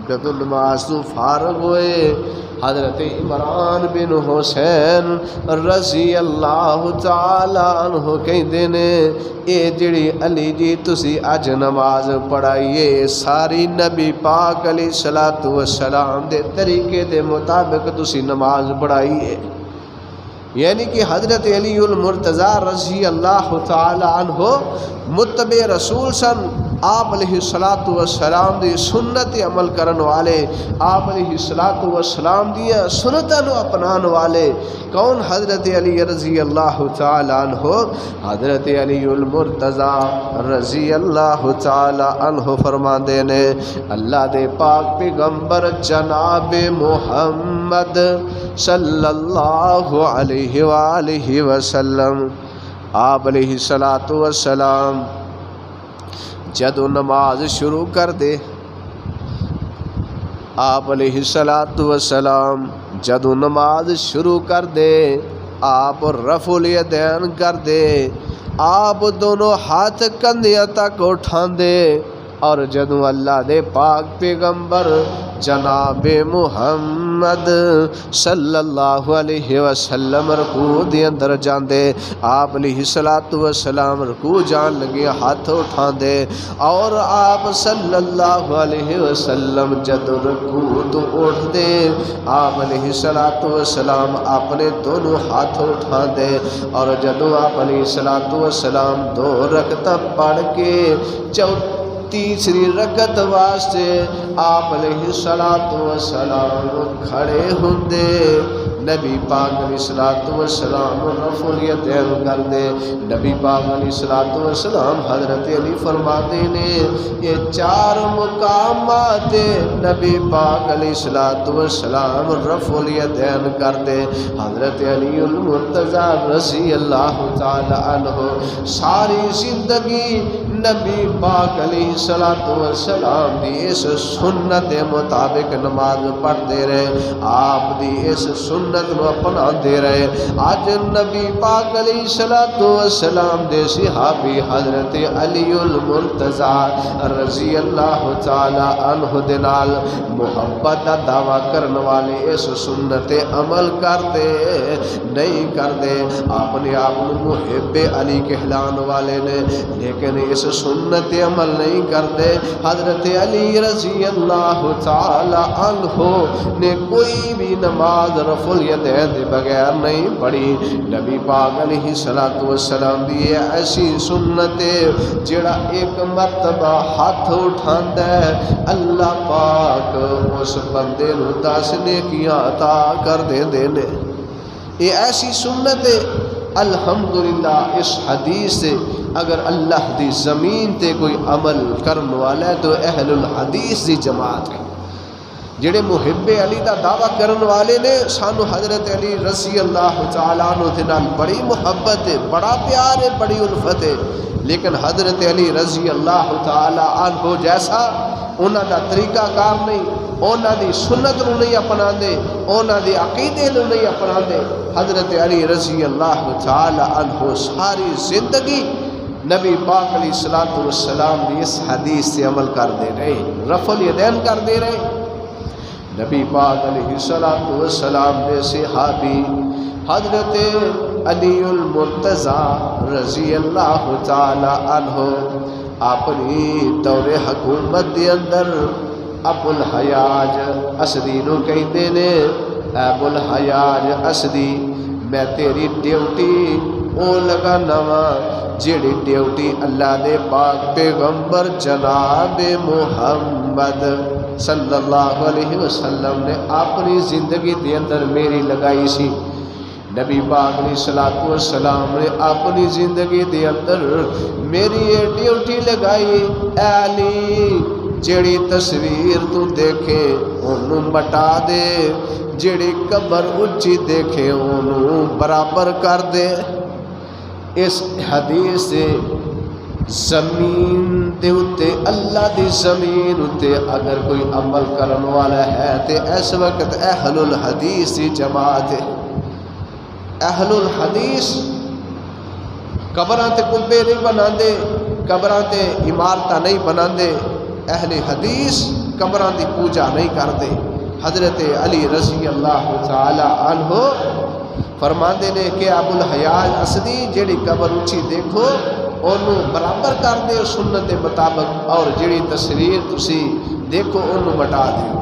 جب نماز تو فارغ ہوئے حضرت عمران بن حسین رضی اللہ تعالی عنہ کہندے نے اے جڑی علی جی تسی اج نماز پڑھائیے ساری نبی پاک علیہ السلام دے طریقے دے مطابق تسی نماز پڑھائیے، یعنی کہ حضرت علی المرتضی رضی اللہ تعالی عنہ متبع رسول سن، آپ علیہ الصلوۃ والسلام دی سنت عمل کرن والے، آپ علیہ الصلوۃ والسلام دی سنتاں نو اپنان والے کون؟ حضرت علی رضی اللہ تعالی عنہ، حضرت علی المرتضی رضی اللہ تعالی عنہ فرماندے نے اللہ دے پاک پیغمبر جناب محمد صلی اللہ علیہ وآلہ وسلم آپ علیہ الصلوۃ والسلام جدو نماز شروع کر دے، آپ علیہ الصلوۃ والسلام جدو نماز شروع کر دے آپ رفع الیدین کر دے، آپ دونوں ہاتھ کندھیاں تک اٹھان دے، اور جدو اللہ دے پاک پیغمبر جناب محمد صلی اللہ علیہ وسلم رکوع دے اندر جاندے، آپ علیہ الصلوۃ والسلام رکوع جان لگے ہاتھ اٹھان دے، اور آپ صلی اللہ علیہ وسلم جد رکوع تو اٹھ دے، آپ علیہ الصلوۃ والسلام اپنے دونوں ہاتھ اٹھان دے، اور جدو آپ علیہ الصلوۃ والسلام 2 رکعتاں پڑھ کے تیسری رکعت واسطے آپ علیہ الصلوۃ والسلام کھڑے ہوندے، نبی پاک علیہ الصلوۃ والسلام رفع الیدین کر دے، نبی پاک علیہ الصلوۃ والسلام حضرت علی فرماتے نے یہ 4 مقامات نبی پاک علیہ الصلوۃ والسلام رفع الیدین کر دے، حضرت علی المرتضی رضی اللہ تعالی عنہ ساری زندگی نبی پاک علیہ الصلوۃ والسلام دی اس سنت مطابق نماز پڑھتے رہے، آپ دی اس سنت نو اپنا دے رہے۔ آج نبی پاک علیہ الصلوۃ والسلام دے صحابی حضرت علی المرتضی رضی اللہ تعالی عنہ دے نال محبت دا دعویٰ کرن والے اس سنت عمل کرتے نہیں کرتے، اپنے آپ محب علی کہلان والے نے، لیکن اس سنت عمل نہیں کرتے۔ حضرت علی رضی اللہ تعالی عنہ نے کوئی بھی نماز رفع الیدین دے بغیر نہیں پڑھی، نبی پاک علیہ الصلوۃ والسلام دی ایسی سنت جڑا ایک مرتبہ ہاتھ اٹھاندا ہے اللہ پاک اس بندے نو 10 نیکیاں عطا کر دیندے نے، یہ ایسی سنت ہے۔ الحمدللہ اس حدیث سے اگر اللہ دی زمین تے کوئی عمل کرن والا ہے تو اہل الحدیث دی جماعت ہے، جڑے محب علی دا دعویٰ کرن والے نے۔ سانو حضرت علی رضی اللہ تعالی عنہ دے نال بڑی محبت ہے، بڑا پیار ہے، بڑی الفت ہے، لیکن حضرت علی رضی اللہ تعالی عنہ جیسا انہاں دا طریقہ کار نہیں، انہاں دی سنت نو نہیں اپنا دے، انہاں دی عقیدے نو نہیں اپنا دے۔ حضرت علی رضی اللہ تعالی عنہ ساری زندگی نبی پاک علیہ الصلوۃ والسلام دی اس حدیث سے عمل کر دے رہے، رفع الیدین کر دے رہے۔ نبی پاک علیہ الصلوۃ والسلام دے صحابی حضرت علی المرتضی رضی اللہ تعالی عنہ اپنی دور حکومت دے اندر ابو الحیاج اسدی نو کہندے نے، ابو الحیاج اسدی میں تیری ڈیوٹی او لگانا وا جیڑی ڈیوٹی اللہ دے پاک پیغمبر جناب محمد صلی اللہ علیہ وسلم نے اپنی زندگی دے اندر میری لگائی سی۔ نبی پاک علیہ الصلوۃ والسلام نے اپنی زندگی دے اندر میری یہ ڈیوٹی لگائی، اے علی جیڑی تصویر تو دیکھے انہوں مٹا دے، جیڑی قبر اچھی دیکھے انہوں برابر کر دے۔ اس حدیث سے زمین دے اتے اللہ دی زمین اتے اگر کوئی عمل کرن والا ہے تے اس وقت اہل الحدیث دی جماعت ہے۔ اہل الحدیث قبراں تے کلبے نہیں بنا دے، قبراں تے عمارتاں نہیں بنا دے، اہل حدیث قبراں دی پوجا نہیں کردے۔ حضرت علی رضی اللہ تعالی عنہ فرماندے نے کہ ابو الحیاج اسدی جیڑی قبر اچھی دیکھو انہوں برابر کر دے سنت دے مطابق، اور جیڑی تصویر تسی دیکھو انہوں مٹا دیو۔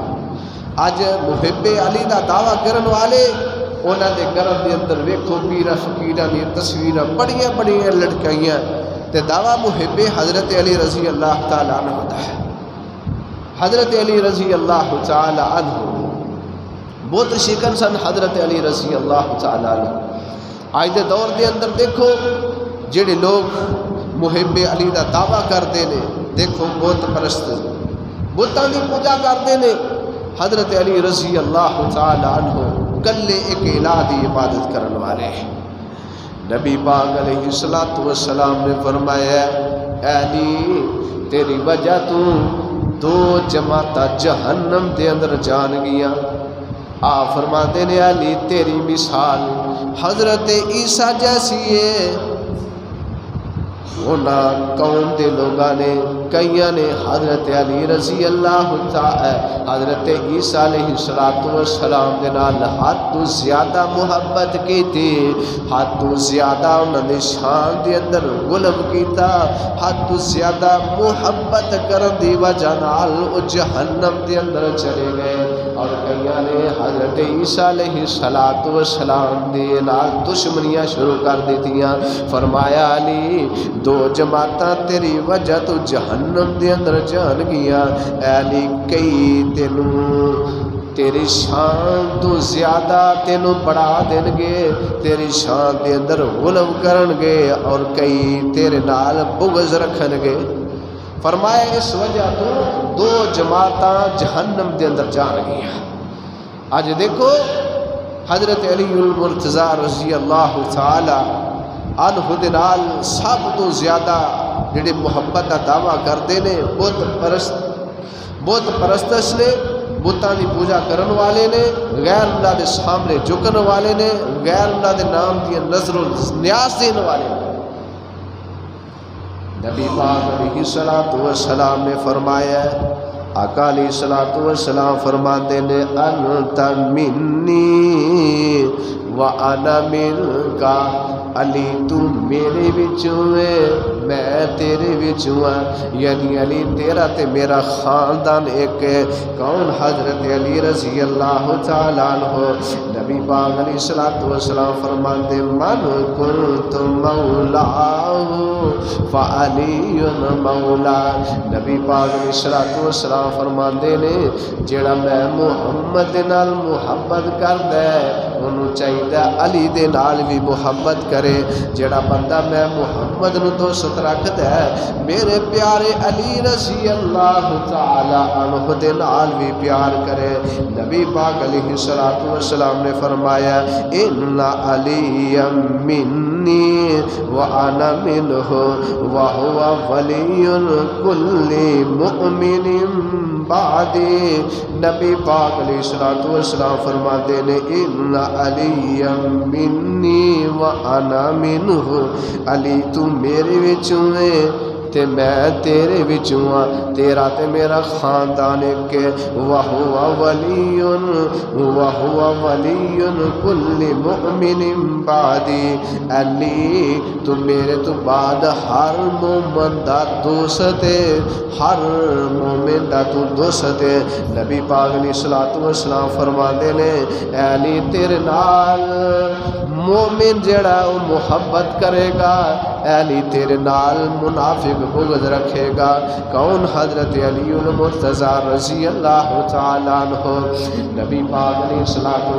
اج محب علی دا دعویٰ کرن والے انہاں دے گھر دے اندر ویکھو پیراں فقیراں دی تصویراں بڑیاں بڑیاں لڑکائیاں، تے دعویٰ محب حضرت علی رضی اللہ تعالیٰ عنہ دا ہے۔ حضرت علی رضی اللہ تعالیٰ عنہ بہت شکن سن حضرت علی رضی اللہ تعالیٰ عنہ۔ آج دے دور دے اندر دیکھو جڑے لوگ محب علی دا دعویٰ کرتے نے، دیکھو بت پرست بتاں دی پوجا کرتے نے، حضرت علی رضی اللہ تعالیٰ عنہ کلے ایک الہ دی عبادت کرن والے ہیں۔ نبی پاک علیہ السلام نے فرمایا اے علی تیری وجہ تو دو جماعتاں جہنم دے اندر جان گیاں۔ آپ فرماتے نے علی تیری مثال حضرت عیسیٰ جیسی ہے۔ انہاں قوم دے لوگاں نے کئیاں نے حضرت علی رضی اللہ تعالی حضرت عیسیٰ علیہ السلام دے نال حد تو زیادہ محبت کی تھی، حد تو زیادہ انہاں دے شان دے اندر غلب کیتا، حد تو زیادہ محبت کرن دی وجہ نال او جہنم دے اندر چلے گئے۔ اور کئیاں نے حضرت عیسیٰ علیہ السلام دے نال دشمنیاں شروع کر دیتیاں۔ فرمایا علی دو جماعتاں تیری وجہ تو جہنم دے اندر جان گیا۔ علی کئی تینوں تیری شان تو زیادہ تینوں بڑھا دین گے، تیری شان دے اندر غلب کرن گے، اور کئی تیرے نال بغض رکھن گے۔ فرمایا اس وجہ تو دو جماعتاں جہنم دے اندر جان گیا۔ آج دیکھو حضرت علی المرتضیٰ رضی اللہ تعالی عنہ دے نال سب تو زیادہ جڑے محبت کا دعویٰ کرتے نے بت پرستش نے، بتاں دی پوجا کرن والے نے، غیر اللہ دے سامنے جھکن والے نے، غیر اللہ دے نام دی نظر و نیاز دین والے نے۔ نبی پاک علیہ السلام نے فرمایا، آقا علیہ السلام فرماتے نے انت منی وانا منکا، علی تو میرے وچوں ہے میں تیرے وچوں ہاں، یعنی علی تیرا تے میرا خاندان ایک ہے۔ کون؟ حضرت علی رضی اللہ تعالیٰ عنہ۔ نبی پاک علیہ السلام فرماتے من کنت مولاہ فعلی مولا، نبی پاک علیہ السلام فرماتے نے جیڑا میں محمد نال محبت کردا ہے انہوں چاہیے علی دے نال بھی محبت کرے۔ جیڑا بندہ میں محمد نو دوست رکھدا ہے میرے پیارے علی رضی اللہ تعالی عنہ دے نال بھی پیار کرے۔ نبی پاک علیہ السلام نے فرمایا ان علی منی وانا منہ وہو ولی کل مؤمن بعدی۔ نبی پاک علیہ السلام فرماتے نے ان علی منی وانا منہ، علی تو میرے وچوں ہے تے میں تیرے وچوں ہاں، تیرا تے میرا خاندان ایک ہے۔ وہو ولی کل مؤمن بعدی، علی تو میرے تو بعد ہر مومن دا دوست ہے، ہر مومن دا تو دوست ہے۔ نبی پاک علیہ السلام فرماتے نے علی تیرے نال مومن جڑا وہ محبت کرے گا، علی تیرے نال منافق بغض رکھے گا۔ کون؟ حضرت علی المرتضیٰ رضی اللہ تعالیٰ عنہ۔ نبی پاک علیہ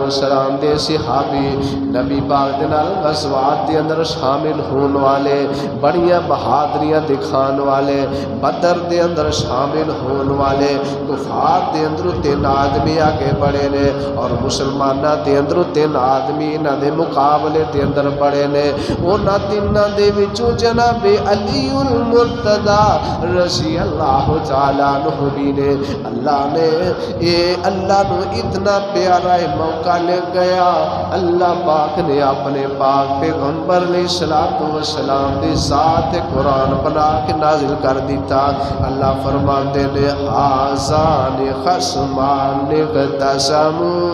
السلام دے صحابی، نبی پاک دے نال غزوات دے اندر شامل ہون والے، بڑیاں بہادریاں دکھان والے، بدر دے اندر شامل ہون والے، کفار دے اندر 3 آدمی آگے بڑھے نے، اور مسلمانہ دے اندر 3 آدمی انہاں دے مقابلے دے اندر بڑھے نے۔ انہاں تیناں دے وچوں جناب علی المرتضیٰ رضی اللہ تعالیٰ عنہ بھی نے۔ اللہ نو اتنا پیارا موقع لے گیا، اللہ پاک نے اپنے پاک پیغمبر علیہ السلام دی ذات قرآن بنا کے نازل کر دیتا۔ اللہ فرماتے نے ھذان خصمان اختصموا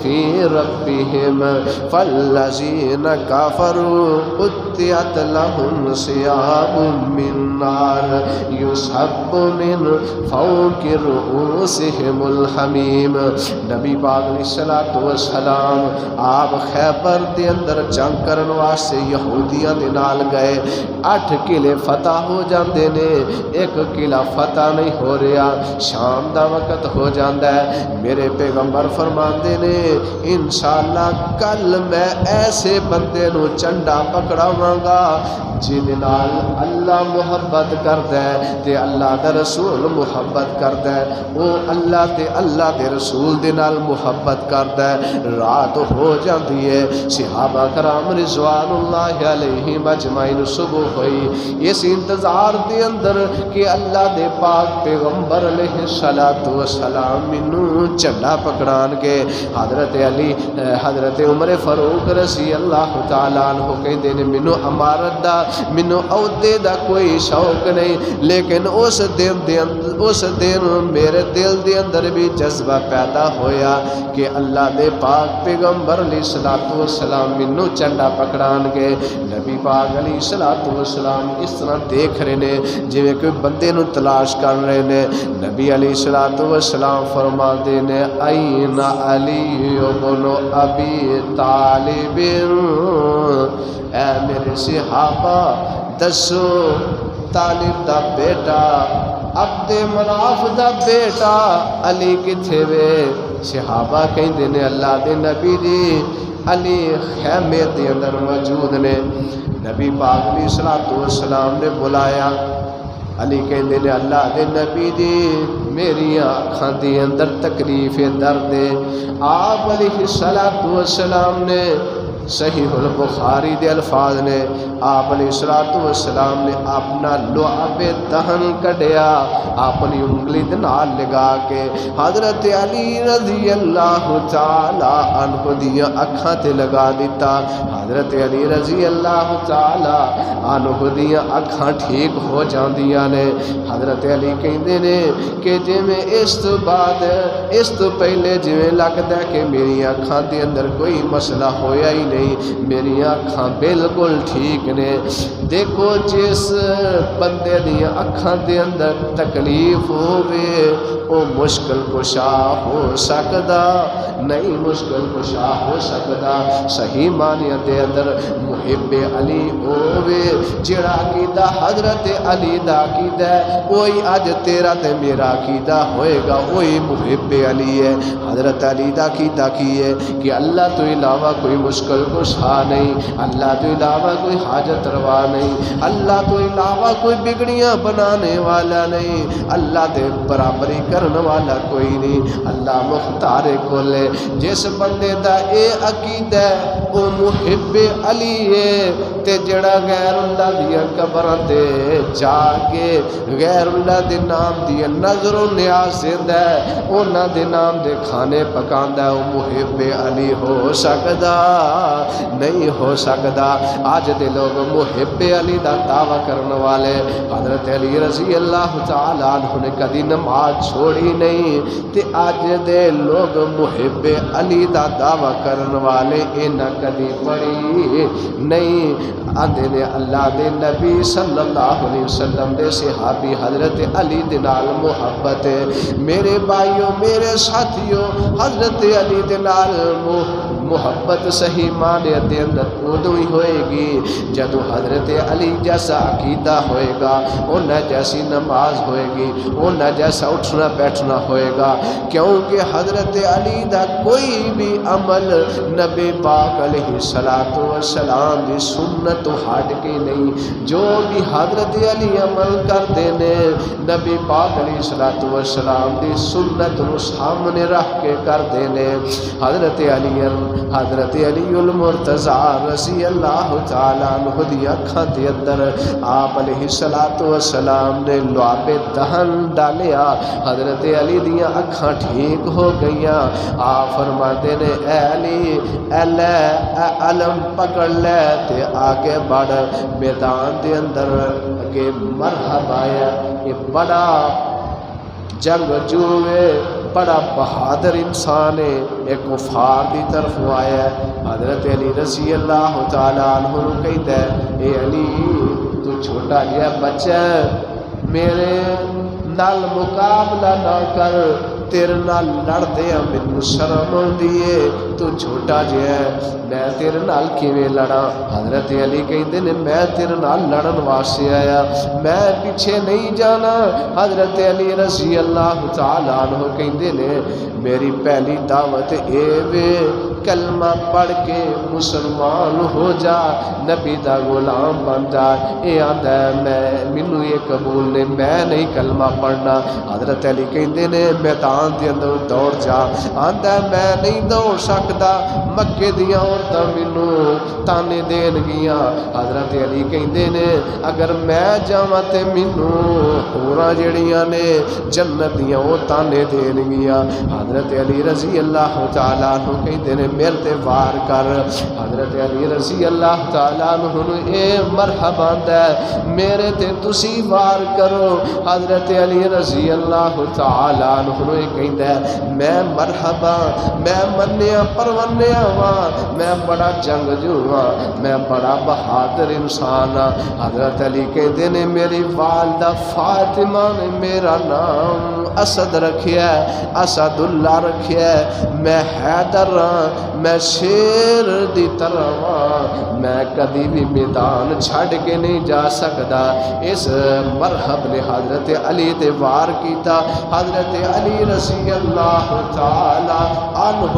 فی ربہم فالذین کفروا قطعت لهم ثیاب من نار یصب من من فوق رؤوسهم الحمیم۔ نبی پاک علیہ الصلوۃ والسلام آپ خیبر دے اندر جنگ کرن واسطے یہودیاں دے نال گئے، 8 قلعے فتح ہو جاندے نے، ایک قلعہ فتح نہیں ہو رہا، شام دا وقت ہو جاندا ہے۔ میرے پیغمبر فرماندے نے انشاءاللہ کل میں ایسے بندے نو چنڈا پکڑاواں گا جہدے نال اللہ محبت کردا ہے تے اللہ دا رسول محبت کردا ہے، وہ اللہ تے اللہ دے رسول دے نال محبت کردا ہے۔ رات ہو جاندی ہے، صحابہ کرام رضوان اللہ علیہم اجمعین صبح ہوئی، اس انتظار دے اندر کہ اللہ دے پاک پیغمبر علیہ الصلوۃ والسلام مینوں چنڈا پکڑان کے۔ حضرت علی حضرت عمر فاروق رضی اللہ تعالی عنہ کہندے نے مینوں امارت دا مینوں عہدے دا کوئی شوق نہیں، لیکن اس دن میرے دل دے اندر بھی جذبہ پیدا ہویا کہ اللہ دے پاک پیغمبر علیہ الصلوۃ والسلام مینوں چنڈا پکڑان کے۔ نبی پاک علیہ الصلوۃ والسلام اس طرح دیکھ رہے نے جویں کوئی بندے نو تلاش کر رہے نے۔ نبی علیہ الصلوۃ والسلام فرماندے نے این علی بن ابی طالب، اے میرے صحابہ دسو طالب دا بیٹا عبد مناف دا بیٹا علی کتھے وے؟ صحابہ کہندے نے اللہ دے نبی دی علی خیمے دے اندر موجود نے۔ نبی پاک علیہ الصلوۃ والسلام نے بلایا، علی کہندے نے اللہ دے نبی دی میری اکھاں دے اندر تکلیف درد ہے۔ آپ علیہ الصلوۃ والسلام نے صحیح البخاری دے الفاظ نے، آپ علیہ الصلوۃ والسلام نے اپنا لعاب دہن کڈیا، اپنی انگلی دے نال لگا کے حضرت علی رضی اللہ تعالی عنہ دیاں اکھاں تے لگا دیتا۔ حضرت علی رضی اللہ تعالی عنہ دیاں اکھاں ٹھیک ہو جاندیاں نے۔ حضرت علی کہندے نے کہ جویں اس تو بعد اس تو پہلے جویں لگدا ہے کہ میری اکھاں دے اندر کوئی مسئلہ ہویا ہی نہیں، میری اکھاں بالکل ٹھیک نے۔ دیکھو جس بندے دی اکھاں دے اندر تکلیف ہووے او مشکل کشا ہو سکدا نہیں، مشکل کشا ہو سکدا۔ صحیح معنی دے اندر محب علی ہووے، جڑا عقیدہ حضرت علی دا عقیدہ ہے وہی اج تیرا تے میرا عقیدہ ہوئے گا، وہی محب علی ہے۔ حضرت علی دا عقیدہ کی ہے کہ اللہ تو علاوہ کوئی مشکل کشا نہیں، اللہ تو علاوہ کوئی حاجت روا نہیں، اللہ تو علاوہ کوئی بگڑیاں بنانے والا نہیں، اللہ دے برابری کرنے والا کوئی نہیں، اللہ مختار کل ہے۔ جس بندے دا اے عقیدہ ہے او محب علی ہے، تے جڑا غیر اللہ دی قبراں تے جا کے غیر اللہ دے نام دی نظر و نیاز دیندا ہے، انہاں دے نام دے کھانے پکاندا ہے، او محب علی ہو سکدا نہیں ہو سکدا۔ آج دے لوگ محب علی دا دعویٰ کرنے والے، حضرت علی رضی اللہ تعالی عنہ نے کدی نماز چھوڑی نہیں، تے آج دے لوگ محب علی دا دعویٰ کرنے والے انہاں کدی پڑھی نہیں۔ آندے نے اللہ دے نبی صلی اللہ علیہ وسلم دے صحابی حضرت علی دے نال محبت ہے۔ میرے بھائیوں میرے ساتھیوں، حضرت علی دے نال محبت صحیح معنی دے اندر ادوں ہی ہوئے گی جدو حضرت علی جیسا عقیدہ ہوئے گا، انہاں جیسی نماز ہوئے گی، انہاں جیسا اٹھنا بیٹھنا ہوئے گا، کیونکہ حضرت علی دا کوئی بھی عمل نبی پاک علیہ الصلوۃ والسلام دی سنت ہٹ کے نہیں۔ جو بھی حضرت علی عمل کرتے نے نبی پاک علیہ الصلوۃ والسلام دی سنت نو سامنے رکھ کے کرتے نے۔ حضرت علی المرتضیٰ رضی اللہ تعالیٰ عنہ دی اکھاں دے اندر آپ علیہ الصلوۃ والسلام نے لعاب دہن ڈالیا، حضرت علی دیاں اکھاں ٹھیک ہو گئیاں۔ آپ فرماتے نے اے علی اے لے اے علم پکڑ لے تے آگے بڑھ میدان دے اندر کہ مرحبا ہے، یہ بڑا جنگجو ہے، بڑا بہادر انسان ہے، ایک کفار دی طرف آیا ہے۔ حضرت علی رضی اللہ تعالیٰ عنہ کہتا ہے اے علی تو چھوٹا جہا بچہ ہے، میرے نال مقابلہ نہ کر، تیرے نال لڑدے مینوں شرم آندی ہے، تو چھوٹا جہا ہے، میں تیرے نال کیویں لڑاں؟ حضرت علی کہندے نے میں تیرے نال لڑن واسطے آیا، میں پیچھے نہیں جانا۔ حضرت علی رضی اللہ تعالی عنہ کہندے نے میری پہلی دعوت اے وے کلمہ پڑھ کے مسلمان ہو جا، نبی دا غلام بن جا۔ اے آندا ہے مینوں یہ قبول نے، میں نہیں کلمہ پڑھنا۔ حضرت علی کہندے نے میدان دے اندر دوڑ جا، آندا میں نہیں دوڑ سکدا، مکے دیاں عورتاں مینوں تانے دین گیاں۔ حضرت علی کہندے نے اگر میں جاواں تے مینوں ہوراں جڑیاں نے جنت دیاں او تانے دین گیاں۔ حضرت علی رضی اللہ تعالیٰ عنہ کہندے نے میرے تے وار کر۔ حضرت علی رضی اللہ تعالیٰ عنہ اے مرحبا ہے میرے تے تسی وار کرو۔ حضرت علی رضی اللہ تعالیٰ عنہ کہندا ہے میں مرحبا، میں منیا پرونیا ہاں، میں بڑا جنگجو ہاں، میں بڑا بہادر انسان ہاں۔ حضرت علی کہندے نے میری والدہ فاطمہ نے میرا نام اسد رکھیا ہے، اسد اللہ رکھیا ہے، میں حیدر ہاں، میں شیر دی طرح ہاں، میں کدی بھی میدان چھڑ کے نہیں جا سکدا۔ اس مرحب نے حضرت علی تے وار کیتا۔ حضرت علی رضی اللہ تعالی عنہ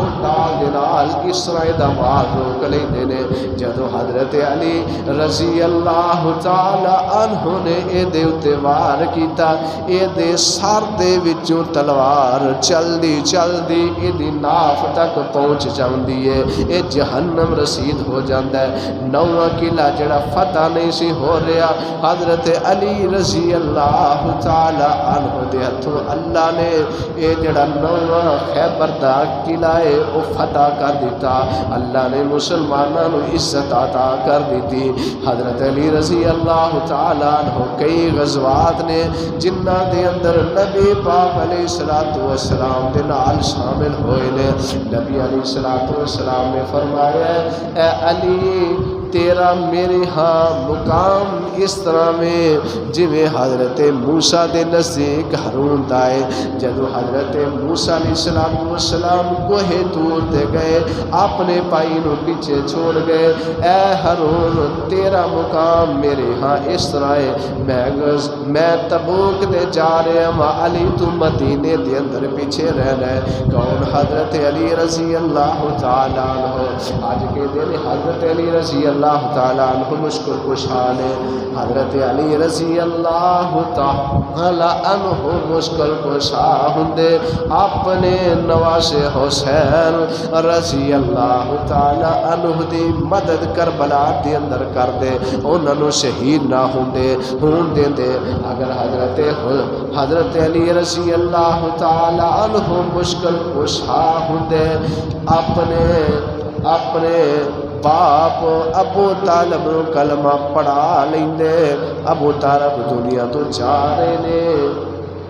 دے نال اس طرح دا وار روک لیندے نے۔ جدوں حضرت علی رضی اللہ تعالی عنہ نے اے دے اتے وار کیتا، اے دے سر دے وچوں تلوار چلدی چلدی اے دی ناف تک پہنچ جاندی ہے، اے جہنم رسید ہو جاندا ہے۔ نواں قلعہ جڑا فتح نہیں سی ہو رہا، حضرت علی رضی اللہ تعالی عنہ دے ہتھوں اللہ نے اے جڑا نواں خیبر دا قلعہ ہے او فتح کر دیتا، اللہ نے مسلماناں نوں عزت عطا کر دیتی۔ حضرت علی رضی اللہ تعالی عنہ کئی غزوات نے جنہاں دے اندر نبی پاک علیہ السلام دے نال شامل ہوئے نے۔ نبی علیہ السلام نے فرمایا اے علی تیرا میرے ہاں مقام اس طرح میں جویں حضرت موسیٰ دے نزدیک ہارون دا ہے۔ جدو حضرت موسیٰ علیہ السلام کوہ طور تے گئے، اپنے بھائی نو پیچھے چھوڑ گئے، اے ہارون تیرا مقام میرے ہاں اس طرح ہے، میں تبوک دے جا رہا ہاں، علی تو مدینے دے اندر پیچھے رہنا ہے۔ کون؟ حضرت علی رضی اللہ تعالی عنہ۔ آج کے دن حضرت علی رضی اللہ تعالیٰ عنہ مشکل کشان ہے۔ حضرت علی رضی اللہ تعالیٰ عنہ مشکل کشا ہندے اپنے نواز حسین رضی اللہ تعالیٰ عنہ دی مدد کربلا دی اندر کر دے، انہوں نے شہید نہ ہون دے۔ اگر حضرت علی رضی اللہ تعالیٰ عنہ مشکل کشا ہندے اپنے باپ ابو طالب نو کلمہ پڑھا لیندے، ابو طالب دنیا تو جا رہے نے،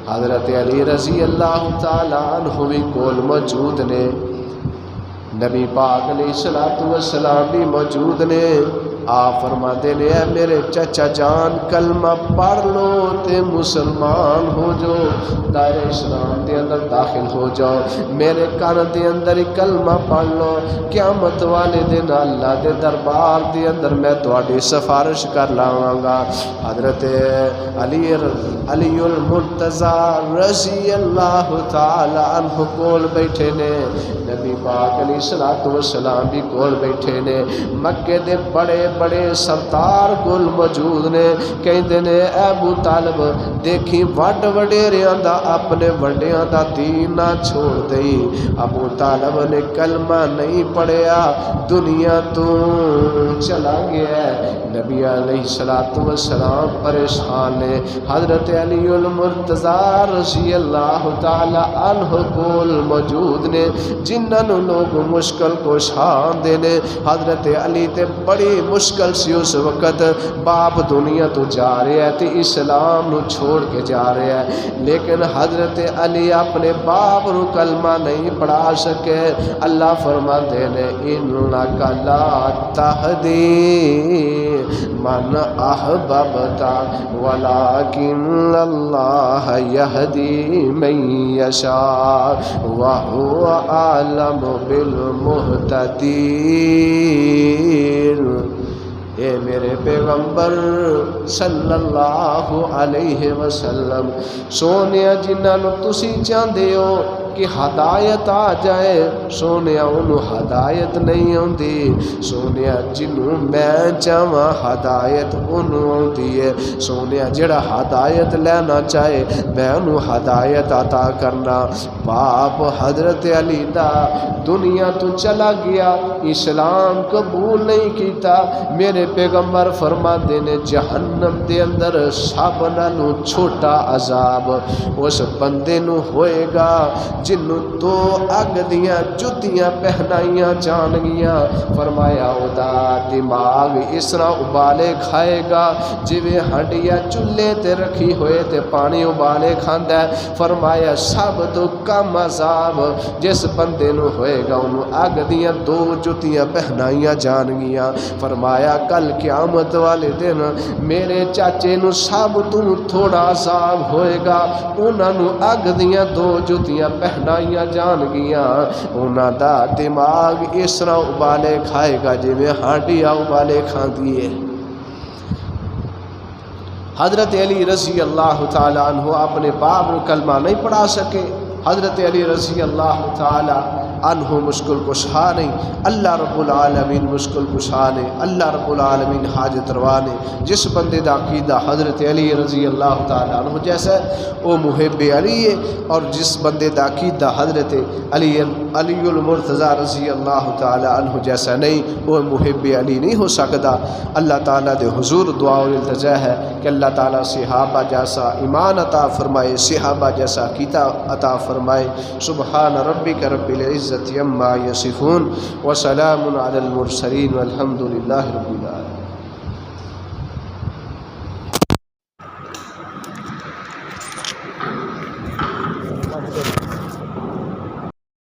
حضرت علی رضی اللہ تعالی عنہ بھی کول موجود نے، نبی پاک علیہ السلام بھی موجود نے۔ آپ فرماتے نے اے میرے چچا جان کلمہ پڑھ لو تے مسلمان ہو جاؤ، دائرہ اسلام دے اندر داخل ہو جاؤ، میرے کان دے اندر کلمہ پڑھ لو، قیامت والے دن اللہ دے دربار دے اندر میں تواڈی سفارش کر لاواں گا۔ حضرت علی المرتضیٰ رضی اللہ تعالی عنہ کول بیٹھے نے، نبی پاک علیہ السلام بھی کول بیٹھے نے، مکے دے بڑے بڑے سردار کول موجود نے، کہندے نے اے ابو طالب دیکھی وڈ وڈیریاں دا اپنے وڈیاں دا دین نہ چھوڑ دئی۔ ابو طالب نے کلمہ نہیں پڑھیا، دنیا تو چلا گیا ہے۔ نبی علیہ السلام پریشان نے، حضرت علی المرتضیٰ رضی اللہ تعالی عنہ کول موجود نے، جنہاں لوگ مشکل کشا دے نے۔ حضرت علی تے بڑی مشکل سی اس وقت، باپ دنیا تو جا رہا ہے تے اسلام نو چھوڑ چھوڑ کے جا رہا ہے، لیکن حضرت علی اپنے باپ رو کلمہ نہیں پڑھا سکے۔ اللہ فرماتے نے انک لا تہدی من احببت ولکن اللہ یہدی من یشاء وہو اعلم بالمہتدین۔ اے میرے پیغمبر صلی اللہ علیہ وسلم، سونے جنہاں نو تسی چاہندے ہو کہ ہدایت آ جائے، سونے انہوں ہدایت نہیں ہوندی، سونے جنہوں میں چاہواں ہدایت انہوں ہوندی ہے، سونے جڑا ہدایت لینا چاہے میں انہوں ہدایت عطا کرنا۔ باپ حضرت علی دا دنیا تو چلا گیا، اسلام قبول نہیں کیتا، میرے پیغمبر فرماندے نے جہنم دے اندر سب نالوں چھوٹا عذاب اس بندے نو ہوئے گا جنوں دو اگ دیاں جتیاں پہنائیاں جان گیاں۔ فرمایا او دا دماغ اس طرح ابالے کھائے گا جویں ہنڈیا چولہے تے رکھی ہوئے تے پانی ابالے کھاندا ہے۔ فرمایا سب تو کم عذاب جس بندے نو ہوئے گا انہوں اگ دیاں دو جتیاں پہنائیاں جان گیاں۔ فرمایا کل قیامت والے دن میرے چاچے نو سب تو تھوڑا عذاب ہوئے گا، انہاں نو اگ دیاں دو جتیاں پہنائیاں جان گیاں، انہاں دا دماغ اس طرح ابالے کھائے گا جویں ہانڈیاں ابالے کھاندی ہے۔ حضرت علی رضی اللہ تعالی عنہ اپنے باپ کو کلمہ نہیں پڑھا سکے۔ حضرت علی رضی اللہ تعالی عنہ مشکل کشا نہیں، اللہ رب العالمین مشکل کشا نے، اللہ رب العالمین حاجت روا نے۔ جس بندے دا عقیدہ حضرت علی رضی اللہ تعالی عنہ جیسا ہے وہ محب علی ہے، اور جس بندے دا عقیدہ حضرت علی المرتضی رضی اللہ تعالی عنہ جیسا نہیں وہ محب علی نہیں ہو سکتا۔ اللہ تعالیٰ دے حضور دعا اور التجا ہے کہ اللہ تعالیٰ صحابہ جیسا ایمان عطا فرمائے، صحابہ جیسا عقیدہ عطا فرمائے۔ سبحان ربک رب العزت عما یصفون وسلام علی المرسلین والحمد للہ رب العالمین۔